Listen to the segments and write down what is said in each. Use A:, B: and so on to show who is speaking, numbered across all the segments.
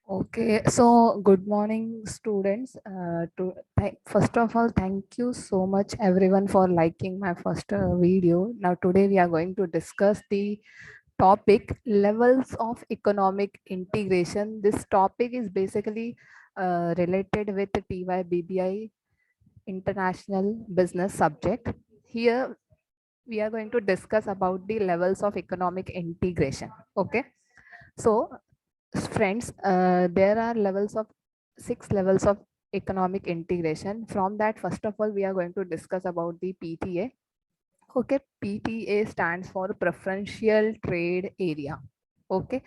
A: Okay, so good morning, students. First of all, thank you so much, everyone, for liking my first video. Now, today we are going to discuss the topic levels of economic integration. This topic is basically related with the TYBBI International Business subject. Here, we are going to discuss about the levels of economic integration. Okay, so friends, there are levels of 6 levels of economic integration. From that, first of all, we are going to discuss about the PTA. Okay, PTA stands for Preferential Trade Area. Okay,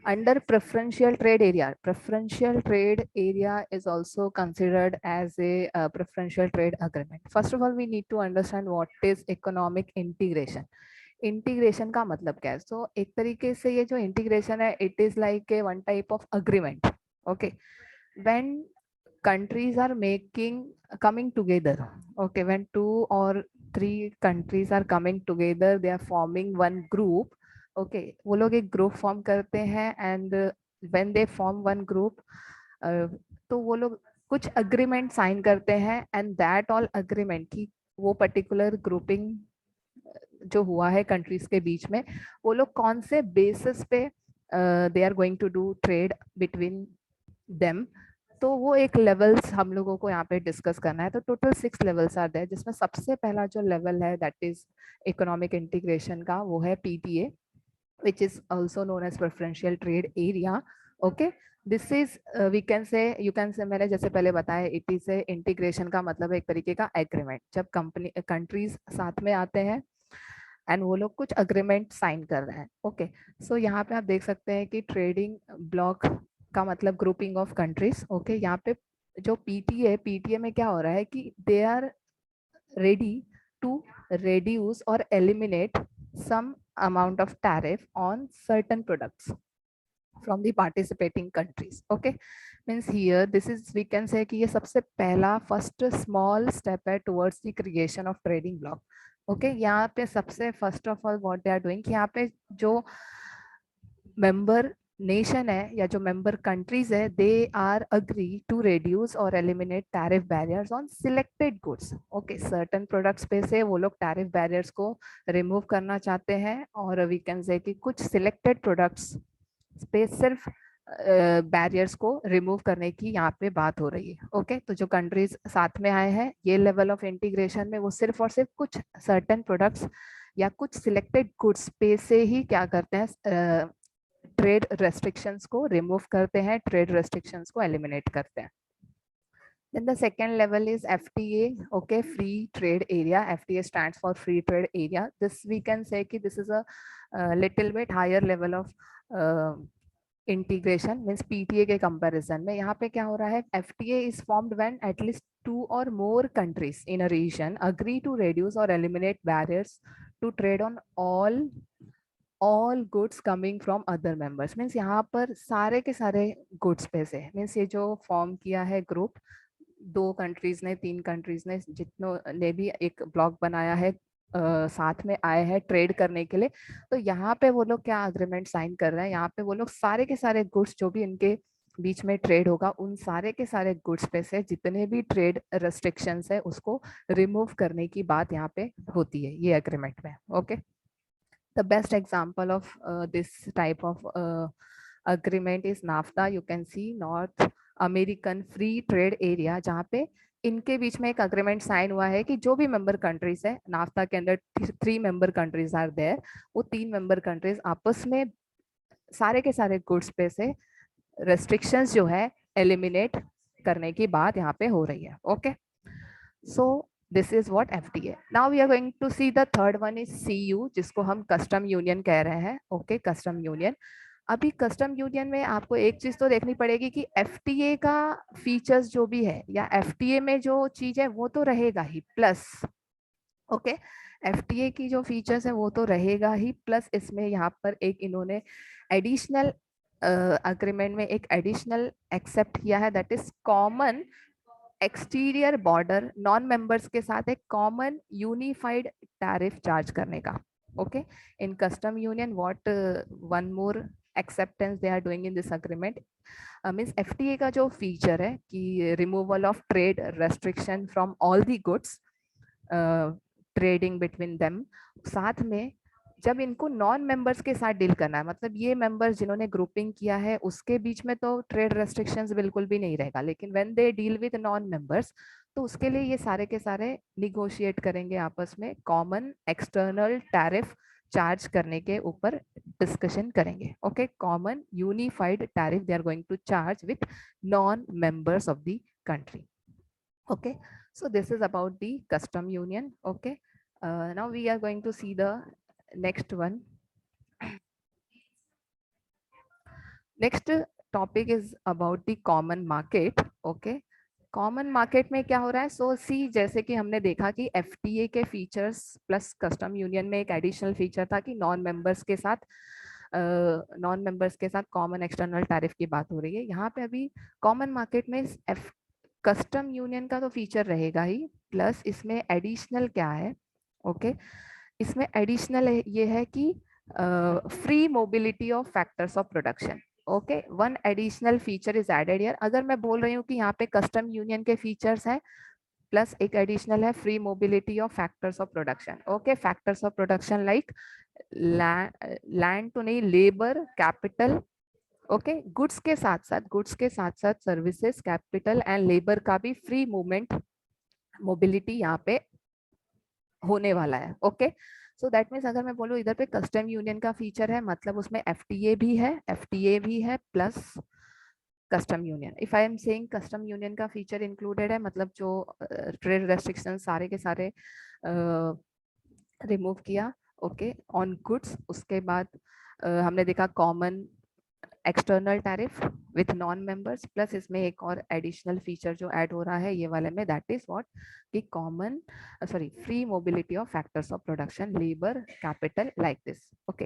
A: under preferential trade area is also considered as a preferential trade agreement. First of all, we need to understand what is economic integration. Integration का मतलब क्या है? सो एक तरीके से ये जो integration है, it is like a one type of agreement. Okay, when countries are making coming together. Okay, when 2 or 3 countries are coming together, they are forming one group. Okay, वो लोग एक ग्रुप फॉर्म करते हैं and when they form one group, तो वो लोग कुछ agreement sign करते हैं एंड दैट ऑल अग्रीमेंट की वो पर्टिकुलर ग्रुपिंग जो हुआ है कंट्रीज के बीच में, वो लोग कौन से बेसिस पे they are going to do trade between them. तो वो एक लेवल्स हम लोगों को यहाँ पे डिस्कस करना है. तो टोटल 6 लेवल्स आर देयर, जिसमें सबसे पहला जो लेवल है दैट इज इकोनॉमिक इंटीग्रेशन का, वो है PTA, which is also known as preferential trade area. Okay, this is we can say, you can say, मैंने जैसे पहले बताया, इट इज ए इंटीग्रेशन का मतलब है एक तरीके का एग्रीमेंट. जब कंपनी कंट्रीज साथ में आते हैं एंड वो लोग कुछ अग्रीमेंट साइन कर रहे हैं. ओके, सो यहाँ पे आप देख सकते हैं कि ट्रेडिंग ब्लॉक का मतलब ग्रुपिंग ऑफ कंट्रीज. ओके, यहाँ पे जो पीटीए में क्या हो रहा है कि they are ready to reduce or eliminate some amount of tariff on certain products from the participating countries. Okay, means here this is, we can say कि ये सबसे पहला फर्स्ट स्मॉल स्टेप है towards the creation of trading block. Okay, यहाँ पे सबसे first of all what they are doing कि यहाँ पे जो मेंबर नेशन है या जो मेंबर कंट्रीज है, they are agree to reduce और eliminate tariff barriers on selected goods. Okay, certain products पे से वो लोग टैरिफ बैरियर्स को रिमूव करना चाहते हैं, और वी कैन से कि कुछ सिलेक्टेड प्रोडक्ट्स पे सिर्फ बैरियर्स को रिमूव करने की यहाँ पे बात हो रही है. ओके, तो जो कंट्रीज साथ में आए हैं ये लेवल ऑफ इंटीग्रेशन में, वो सिर्फ और सिर्फ कुछ सर्टेन प्रोडक्ट्स या कुछ सिलेक्टेड गुड्स पे से ही क्या करते हैं, ट्रेड रेस्ट्रिक्शंस को रिमूव करते हैं, ट्रेड रेस्ट्रिक्शंस को एलिमिनेट करते हैं. Then the second level is FTA. Okay, free trade area. FTA stands for free trade area. This we can say कि this is a little bit higher level of integration, means PTA के comparison में. यहाँ पे क्या हो रहा है, FTA is formed when at least 2 or more countries in a region agree to reduce or eliminate barriers to trade on all goods coming from other members. Means यहाँ पर सारे के सारे गुड्स पे से, मीन्स ये जो फॉर्म किया है ग्रुप, 2 कंट्रीज ने 3 कंट्रीज ने जितनों ने भी एक ब्लॉक बनाया है, साथ में आए हैं ट्रेड करने के लिए. तो यहाँ पे वो लोग क्या अग्रीमेंट साइन कर रहे हैं, यहाँ पे वो लोग सारे के सारे गुड्स जो भी इनके बीच में ट्रेड होगा, उन सारे के सारे गुड्स पे से जितने भी ट्रेड रेस्ट्रिक्शंस है उसको रिमूव करने की बात यहाँ पे होती है ये एग्रीमेंट में. Okay, the best example of this type of agreement is NAFTA. You can see North American Free Trade Area, जहाँ पे इनके बीच में एक अग्रीमेंट साइन हुआ है कि जो भी मेंबर कंट्रीज है नाफ्ता के अंदर, 3 मेंबर कंट्रीज आर देयर, वो 3 मेंबर कंट्रीज आपस में सारे के सारे गुड्स पे से रेस्ट्रिक्शंस जो है एलिमिनेट करने की बात यहाँ पे हो रही है. Okay, so this is what FTA. Now we are going to see the third one is CU, जिसको हम कस्टम यूनियन कह रहे हैं. Okay, custom union. अभी कस्टम यूनियन में आपको एक चीज तो देखनी पड़ेगी कि एफटीए का फीचर्स जो भी है या एफटीए में जो चीज है वो तो रहेगा ही, प्लस ओके, एफटीए की जो फीचर्स है वो तो रहेगा ही, प्लस इसमें यहाँ पर एक इन्होंने एडिशनल अग्रीमेंट में एक एडिशनल एक्सेप्ट किया है, that is common exterior border non members के साथ एक कॉमन यूनिफाइड टैरिफ चार्ज करने का. Okay, in custom union what one more acceptance they are doing in this agreement. Means FTA का जो feature है कि removal of trade restriction from all the goods trading between them, साथ में जब इनको नॉन मेंबर्स के साथ डील करना है, मतलब ये मेंबर्स जिन्होंने ग्रुपिंग किया है उसके बीच में तो ट्रेड रेस्ट्रिक्शंस बिल्कुल भी नहीं रहेगा, लेकिन when they deal with non members तो उसके लिए ये सारे के सारे निगोशिएट करेंगे आपस में, कॉमन एक्सटर्नल टैरिफ चार्ज करने के ऊपर डिस्कशन करेंगे. Okay, common unified tariff they are going to charge with non members of the country. Okay, so this is about the custom union. Okay, now we are going to see the next one. Next topic is about the common market. Okay, common market में क्या हो रहा है? सो सी, जैसे कि हमने देखा कि एफटीए के फीचर्स प्लस कस्टम यूनियन में एक एडिशनल फीचर था कि नॉन मेंबर्स के साथ कॉमन एक्सटर्नल टैरिफ की बात हो रही है. यहाँ पे अभी कॉमन मार्केट में कस्टम यूनियन का तो फीचर रहेगा ही, प्लस इसमें एडिशनल क्या है? ओके, इसमें एडिशनल ये है कि free mobility of factors of production. Okay, one additional feature is added here. अगर मैं बोल रही हूँ कि यहाँ पे कस्टम यूनियन के फीचर्स हैं प्लस एक एडिशनल है free mobility of factors of production. Okay, factors of production like land तो नहीं, लेबर, कैपिटल. ओके, गुड्स के साथ साथ सर्विसेज, कैपिटल एंड लेबर का भी फ्री मूवमेंट, मोबिलिटी यहाँ पे होने वाला है. ओके, सो दैट मीन्स अगर मैं बोलूँ इधर पे कस्टम यूनियन का फीचर है, मतलब उसमें एफटीए भी है plus custom union. If I am saying custom union का फीचर इंक्लूडेड है, मतलब जो ट्रेड रेस्ट्रिक्शन सारे के सारे रिमूव किया. Okay, on goods. उसके बाद हमने देखा common external tariff with non members, plus इसमें एक और एडिशनल फीचर जो ऐड हो रहा है ये वाले में, दैट इज व्हाट कि common free mobility of factors of production, labour, capital, like this. Okay,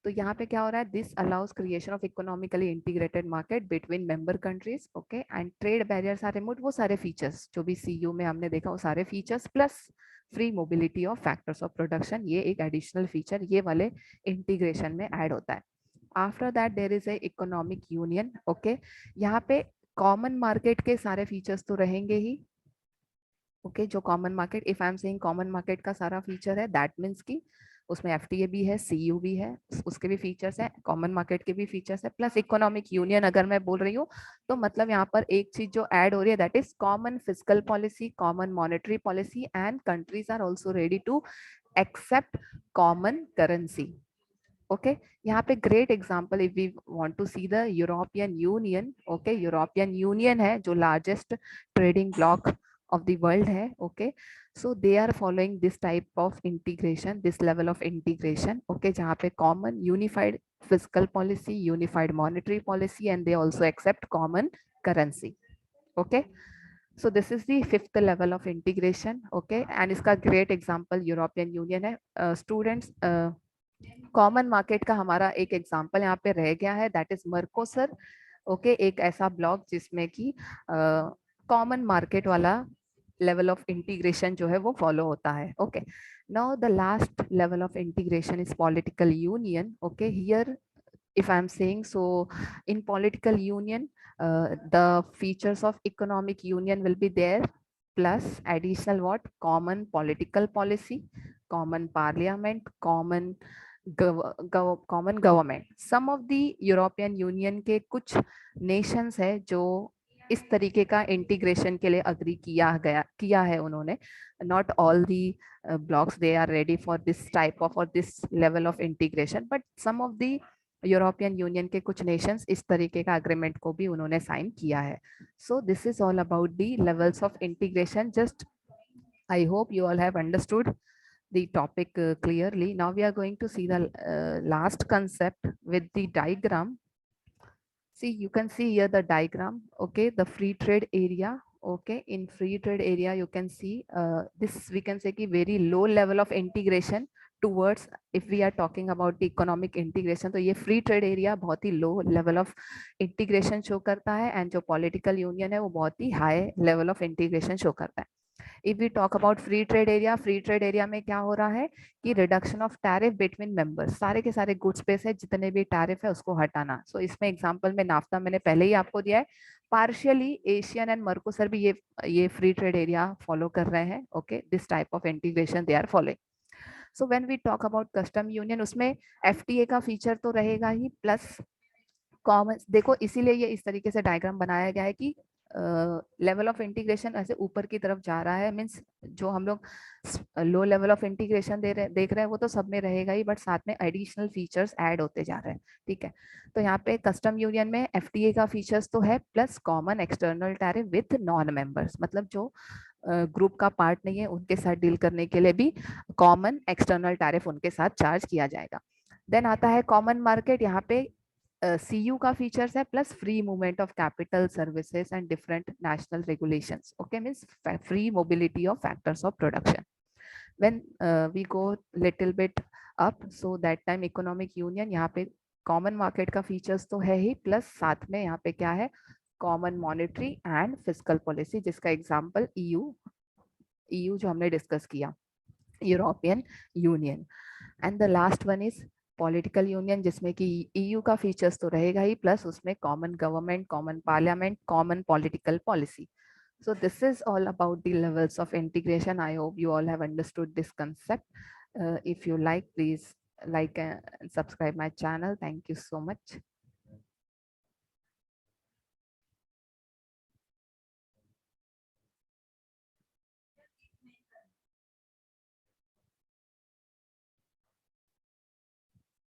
A: तो यहाँ पे क्या हो रहा है? This allows creation of economically integrated market between member countries. Okay, and trade barriers are removed. वो सारे फीचर्स जो भी सीयू में हमने देखा वो सारे features plus free mobility of factors of production, ये एक एडिशनल फीचर ये वाले इंटीग्रेशन में ऐड होता है. After that there is a economic union. Okay, यहाँ पे कॉमन मार्केट के सारे फीचर्स तो रहेंगे ही. ओके, जो common market, if I am saying common market का सारा फीचर है, दैट मीन्स कि उसमें एफटीए भी है, सीयू भी है, उसके भी फीचर्स हैं, कॉमन मार्केट के भी फीचर्स है, प्लस इकोनॉमिक यूनियन अगर मैं बोल रही हूँ तो मतलब यहाँ पर एक चीज जो ऐड हो रही है that is common fiscal policy, common monetary policy and countries are also ready to accept common currency. Okay, यहाँ पे great example if we want to see the European Union. Okay, European Union है जो largest trading block of the world है. Okay, so they are following this type of integration, this level of integration. Okay, जहाँ पे common unified fiscal policy, unified monetary policy and they also accept common currency. Okay, so this is the fifth level of integration. Okay, and इसका great example European Union है. Students, common market का हमारा एक example यहाँ पे रह गया है, दैट इज मर्कोसर. ओके, एक ऐसा ब्लॉक जिसमें कि कॉमन मार्केट वाला लेवल ऑफ इंटीग्रेशन जो है वो फॉलो होता है. Okay, now the last level of integration is political union. Okay, here if I am saying, so in political union the features of economic union will be there, plus additional what? Common political policy, common parliament, common government. Some of the European Union के कुछ nations है जो इस तरीके का integration के लिए agree किया है उन्होंने. Not all the blocks they are ready for this type of और this level of integration, but some of the European Union के कुछ नेशंस इस तरीके का अग्रीमेंट को भी उन्होंने साइन किया है. सो this is all about the levels of integration. Just I hope you all have understood the topic clearly. Now we are going to see the last concept with the diagram. See, you can see here the diagram. Okay, the free trade area. Okay, in free trade area you can see this, we can say ki very low level of integration towards, if we are talking about the economic integration, तो ये free trade area बहुत ही low level of integration show करता है, and जो political union है वो बहुत ही high level of integration show करता है. If we talk about free trade area में क्या हो रहा है कि reduction of tariff between members, सारे के सारे गुड्स पे से जितने भी टैरिफ है उसको हटाना। सो इसमें एग्जांपल में नाफ्ता मैंने पहले ही आपको दिया है, पार्शियली एशियन एंड मर्कोसर भी ये फ्री ट्रेड एरिया फॉलो कर रहे हैं। Okay, this type of integration they are following. So when we talk about custom union, उसमें एफटीए का फीचर तो रहेगा ही, प्लस कॉमन, देखो इसीलिए ये इस तरीके से डायग्राम बनाया गया है कि लेवल ऑफ इंटीग्रेशन ऐसे ऊपर की तरफ जा रहा है, मीन्स जो हम लोग लो लेवल ऑफ इंटीग्रेशन देख रहे हैं वो तो सब में रहेगा ही, बट साथ में एडिशनल फीचर्स ऐड होते जा रहे हैं। ठीक है, तो यहाँ पे कस्टम यूनियन में एफटीए का फीचर्स तो है, plus common external tariff with non members, मतलब जो ग्रुप का पार्ट नहीं है उनके साथ डील करने के लिए भी कॉमन एक्सटर्नल टैरिफ उनके साथ चार्ज किया जाएगा। देन आता है कॉमन मार्केट, यहाँ पे CU का फीचर्स है, plus free movement of capital, services and different national regulations. Okay, means free mobility of factors of production. When we go little bit up, so that time economic union, यहाँ पे common market का features तो है ही, plus साथ में यहाँ पे क्या है, common monetary and fiscal policy, जिसका एग्जांपल EU जो हमने डिस्कस किया, European union. And the last one is political union, जिसमें कि EU का फीचर्स तो रहेगा ही, प्लस उसमें common government, common parliament, common political policy. So this is all about the levels of integration. I hope you all have understood this concept. If you like, please like and subscribe my channel. Thank you so much.